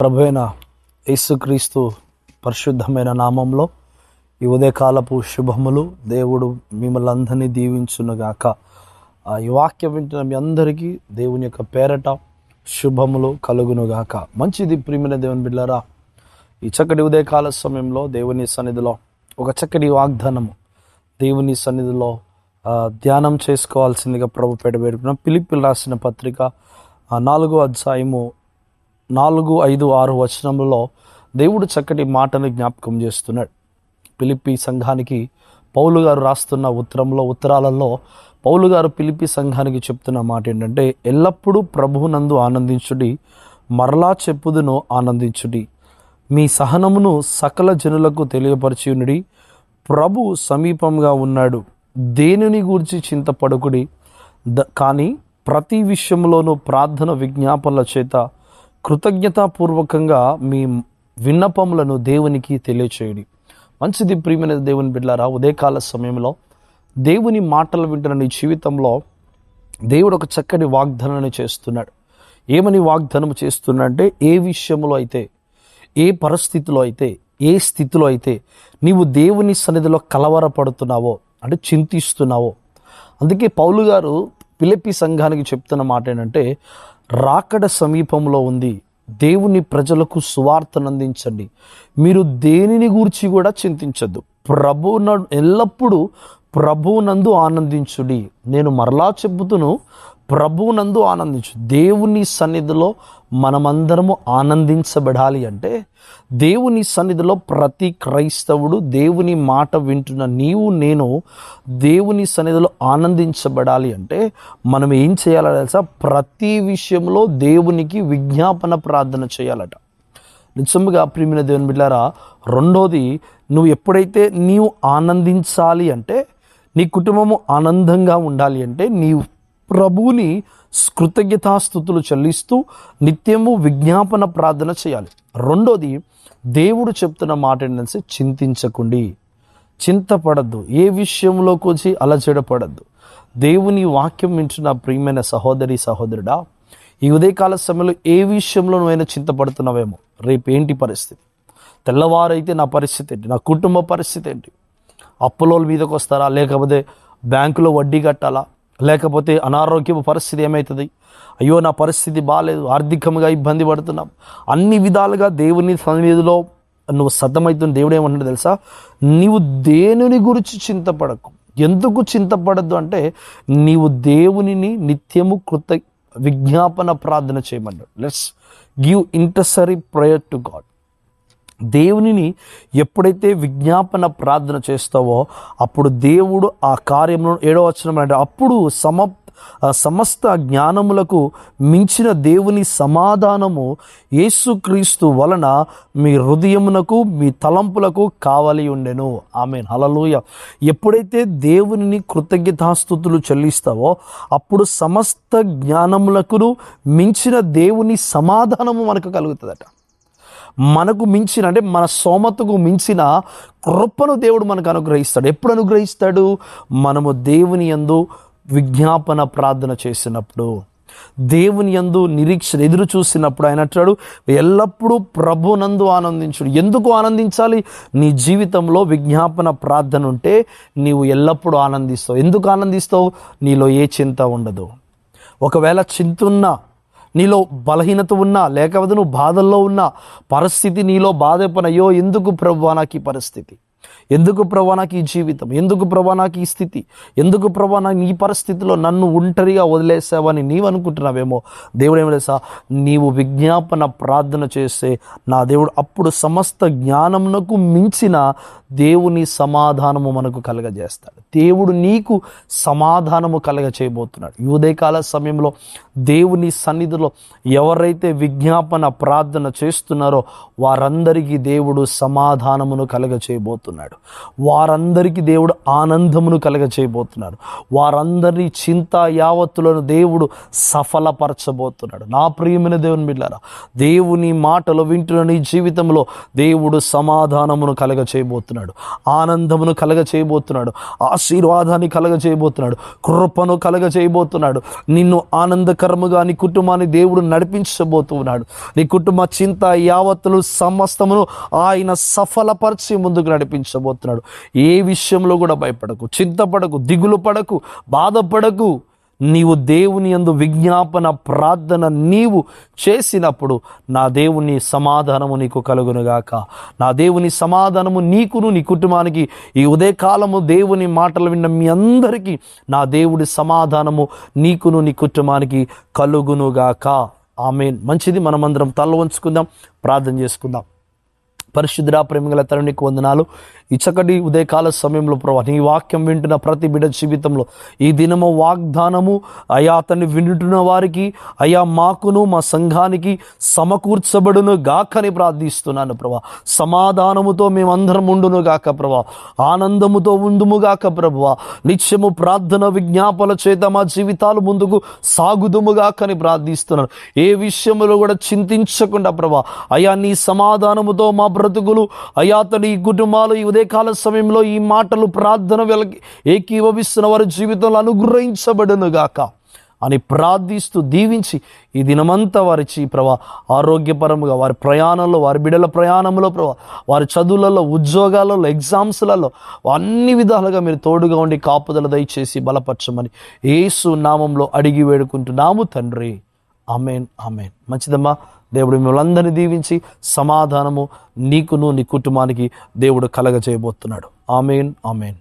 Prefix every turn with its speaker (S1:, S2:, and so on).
S1: ప్రభువైన యేసుక్రీస్తు పరిశుద్ధమైన నామంలో ఈ ఉదయకాలపు శుభములు దేవుడు మిమ్మల్ని అందరినీ దీవించునుగాక. ఈ వాక్యం వింటున్న మీ అందరికీ దేవుని యొక్క పేరట శుభములు కలుగునుగాక. మంచిది ప్రియమైన దేవుని బిడ్డలారా, ఈ చక్కటి ఉదయకాల సమయంలో దేవుని సన్నిధిలో ఒక చక్కటి వాగ్దానము దేవుని సన్నిధిలో ధ్యానం చేసుకోవాల్సిందిగా ప్రభు పెడబెడుతున్నాం. ఫిలిప్పీయులకు రాసిన పత్రిక 4వ అధ్యాయము 4, 5, 6 వచనములలో దేవుడు చక్కటి మాటను జ్ఞాపకం చేస్తున్నాడు. ఫిలిప్పీ సంఘానికి పౌలు గారు రాస్తున్న ఉత్తరాలలో పౌలు గారు ఫిలిప్పీ సంఘానికి చెప్తున్న మాట ఏంటంటే, ఎల్లప్పుడూ ప్రభువునందు ఆనందించుడి, మరలా చెప్పుదును ఆనందించుడి, మీ సహనమును సకల జనులకు తెలియపరచునుడి, ప్రభు సమీపంగా ఉన్నాడు, దేనిని గూర్చి చింతపడకుడి, కానీ ప్రతి విషయంలోనూ ప్రార్థన విజ్ఞాపనల చేత కృతజ్ఞతాపూర్వకంగా మీ విన్నపములను దేవునికి తెలియచేయడి. మంచిది ప్రియమైన దేవుని బిడ్డలారా, ఉదయకాల సమయంలో దేవుని మాటలు వింటున్న నీ జీవితంలో దేవుడు ఒక చక్కటి వాగ్దానాన్ని చేస్తున్నాడు. ఏమని వాగ్దానం చేస్తున్నాడంటే, ఏ విషయంలో అయితే, ఏ పరిస్థితిలో అయితే, ఏ స్థితిలో అయితే నీవు దేవుని సన్నిధిలో కలవరపడుతున్నావో, అంటే చింతిస్తున్నావో, అందుకే పౌలు గారు ఫిలిప్పీ సంఘానికి చెప్తున్న మాట ఏంటంటే, రాకడ సమీపంలో ఉంది, దేవుని ప్రజలకు సువార్తను అందించండి, మీరు దేనిని గూర్చి కూడా చింతించద్దు, ఎల్లప్పుడూ ప్రభువునందు ఆనందించుడి. నేను మరలా చెబుతును, ప్రభువునందు ఆనందించు. దేవుని సన్నిధిలో మనమందరము ఆనందించబడాలి అంటే, దేవుని సన్నిధిలో ప్రతి క్రైస్తవుడు, దేవుని మాట వింటున్న నీవు నేను దేవుని సన్నిధిలో ఆనందించబడాలి అంటే మనం ఏం చేయాలో తెలుసా? ప్రతి విషయంలో దేవునికి విజ్ఞాపన ప్రార్థన చేయాలట. నిజంగా ప్రియమైన దేవుని బిడ్డలారా, రెండోది, నువ్వు ఎప్పుడైతే నీవు ఆనందించాలి అంటే, నీ కుటుంబము ఆనందంగా ఉండాలి అంటే, నీవు ప్రభువుని కృతజ్ఞతాస్తుతులు చెల్లిస్తూ నిత్యము విజ్ఞాపన ప్రార్థన చేయాలి. రెండోది, దేవుడు చెప్తున్న మాట ఏంటంటే, చింతించకండి, చింతపడద్దు, ఏ విషయంలోకి వచ్చి అలజడపడద్దు. దేవుని వాక్యం వింటున్న ప్రియమైన సహోదరి సహోదరుడా, ఈ ఉదయకాల సమయంలో ఏ విషయంలో నువ్వైనా చింతపడుతున్నావేమో, రేపు ఏంటి పరిస్థితి, తెల్లవారైతే నా పరిస్థితి ఏంటి, నా కుటుంబ పరిస్థితి ఏంటి, అప్పుల మీదకి వస్తారా, లేకపోతే బ్యాంకులో వడ్డీ కట్టాలా, లేకపోతే అనారోగ్య పరిస్థితి ఏమవుతుంది, అయ్యో నా పరిస్థితి బాగాలేదు, ఆర్థికంగా ఇబ్బంది పడుతున్నాం, అన్ని విధాలుగా దేవుని సన్నిధిలో నువ్వు సతమవుతున్న దేవుడు ఏమంటాడు తెలుసా? నీవు దేనిని గురించి చింతపడకు. ఎందుకు చింతపడద్దు అంటే, నీవు దేవునిని నిత్యము విజ్ఞాపన ప్రార్థన చేయమన్నాడు. Let's give intercessory prayer to God. దేవునిని ఎప్పుడైతే విజ్ఞాపన ప్రార్థన చేస్తావో అప్పుడు దేవుడు ఆ కార్యమును 7వ వచనం అంటే, అప్పుడు సమస్త జ్ఞానములకు మించిన దేవుని సమాధానము యేసుక్రీస్తు వలన మీ హృదయమునకు మీ తలంపులకు కావలి ఉండెను. ఆమేన్, హల్లెలూయా. ఎప్పుడైతే దేవునిని కృతజ్ఞతాస్తుతులు చెల్లిస్తావో అప్పుడు సమస్త జ్ఞానములకు మించిన దేవుని సమాధానము మనకు కలుగుతుందట. మనకు మించిన, అంటే మన స్తోమతకు మించిన కృపను దేవుడు మనకు అనుగ్రహిస్తాడు. ఎప్పుడు అనుగ్రహిస్తాడు? మనము దేవుని యందు విజ్ఞాపన ప్రార్థన చేసినప్పుడు, దేవుని యందు నిరీక్షణ ఎదురు చూసినప్పుడు. ఆయన అంటాడు, ఎల్లప్పుడూ ప్రభునందు ఆనందించుడు. ఎందుకు ఆనందించాలి? నీ జీవితంలో విజ్ఞాపన ప్రార్థన ఉంటే నీవు ఎల్లప్పుడూ ఆనందిస్తావు. ఎందుకు ఆనందిస్తావు? నీలో ఏ చింత ఉండదు. ఒకవేళ చింత ఉన్నా, నీలో బలహీనత ఉన్నా, లేకపోతే నువ్వు బాధల్లో ఉన్నా, పరిస్థితి నీలో బాధపనయ్యో, ఎందుకు ప్రభువా నాకు ఈ పరిస్థితి, ఎందుకు ప్రభువా నాకు ఈ జీవితం, ఎందుకు ప్రభువా నాకు ఈ స్థితి, ఎందుకు ప్రభువా నాకు ఈ పరిస్థితిలో నన్ను ఒంటరిగా వదిలేసావని నీవు అనుకుంటున్నావేమో. దేవుడు ఏమో తెలుసా? నీవు విజ్ఞాపన ప్రార్థన చేస్తే నా దేవుడు అప్పుడు సమస్త జ్ఞానమునకు మించిన దేవుని సమాధానము మనకు కలగజేస్తాడు. దేవుడు నీకు సమాధానము కలగచేయబోతున్నాడు. ఈ ఉదయకాల సమయంలో దేవుని సన్నిధిలో ఎవరైతే విజ్ఞాపన ప్రార్థన చేస్తున్నారో వారందరికీ దేవుడు సమాధానమును కలగచేయబోతున్నాడు. వారందరికీ దేవుడు ఆనందమును కలగచేయబోతున్నాడు. వారందరి చింత యావత్తులను దేవుడు సఫలపరచబోతున్నాడు. నా ప్రియమైన దేవుని బిడ్డలారా, దేవుని మాటలు వింటున్న నీ జీవితంలో దేవుడు సమాధానమును కలగచేయబోతున్నాడు, ఆనందమును కలగచేయబోతున్నాడు, ఆశీర్వాదాన్ని కలగచేయబోతున్నాడు, కృపను కలగచేయబోతున్నాడు. నిన్ను ఆనందకరముగా నీ కుటుంబాన్ని దేవుడు నడిపించబోతున్నాడు. నీ కుటుంబ చింత యావత్తులు సమస్తమును ఆయన సఫలపరిచి ముందుకు నడిపించబోతున్నాడు. ఏ విషయంలో కూడా భయపడకు, చింతపడకు, దిగులు పడకు, బాధపడకు. నీవు దేవుని యందు విజ్ఞాపన ప్రార్థన నీవు చేసినప్పుడు నా దేవుని సమాధానము నీకు కలుగునుగాక. నా దేవుని సమాధానము నీకును నీ కుటుంబానికి ఈ ఉదయకాలము దేవుని మాటలు విన్న మీ అందరికీ నా దేవుడి సమాధానము నీకును నీ కుటుంబానికి కలుగునుగాక. ఆమేన్. మంచిది, మనమందరం తల వంచుకుందాం, ప్రార్థన చేసుకుందాం. పరిశుద్ధుడా, ప్రేమగల తండ్రి, నీకు వందనాలు. ఈ చక్కటి ఉదయకాల సమయంలో ప్రభువా, నీ వాక్యం వింటున్న ప్రతి బిడ్డ జీవితంలో ఈ దినము వాగ్దానము అయా అతన్ని వింటున్న వారికి, అయా మాకును మా సంఘానికి సమకూర్చబడును గాకని ప్రార్థిస్తున్నాను ప్రభువా. సమాధానముతో మేమందరం ఉండును గాక ప్రభువా, ఆనందముతో ఉందుము గాక ప్రభువా. నిత్యము ప్రార్థన విజ్ఞాపన చేత మా జీవితాలు ముందుకు సాగుదుము గాకని ప్రార్థిస్తున్నాను. ఏ విషయంలో కూడా చింతించకుండా ప్రభువా, అయా నీ సమాధానముతో మా బ్రతుకులు, అయా తన ఈ కుటుంబాలు ఈ ఉదయకాల సమయంలో ఈ మాటలు ప్రార్థన వెలకి ఏకీభవిస్తున్న వారి జీవితంలో అనుగ్రహించబడును గాక అని ప్రార్థిస్తూ దీవించి ఈ దినమంతా వారి ప్రభా ఆరోగ్యపరముగా వారి ప్రయాణంలో, వారి బిడ్డల ప్రయాణంలో ప్రభా, వారి చదువులలో, ఉద్యోగాలలో, ఎగ్జామ్స్లలో అన్ని విధాలుగా మీరు తోడుగా ఉండి కాపుదల దయచేసి బలపరచమని యేసు నామంలో అడిగి వేడుకుంటున్నాము తండ్రి. ఆమేన్, ఆమేన్. మంచిదమ్మా. దేవుడు మిమ్మల్ని అందరినీ దీవించి సమాధానము నీకును నీ కుటుంబానికి దేవుడు కలగజేయబోతున్నాడు. ఆమేన్, ఆమేన్.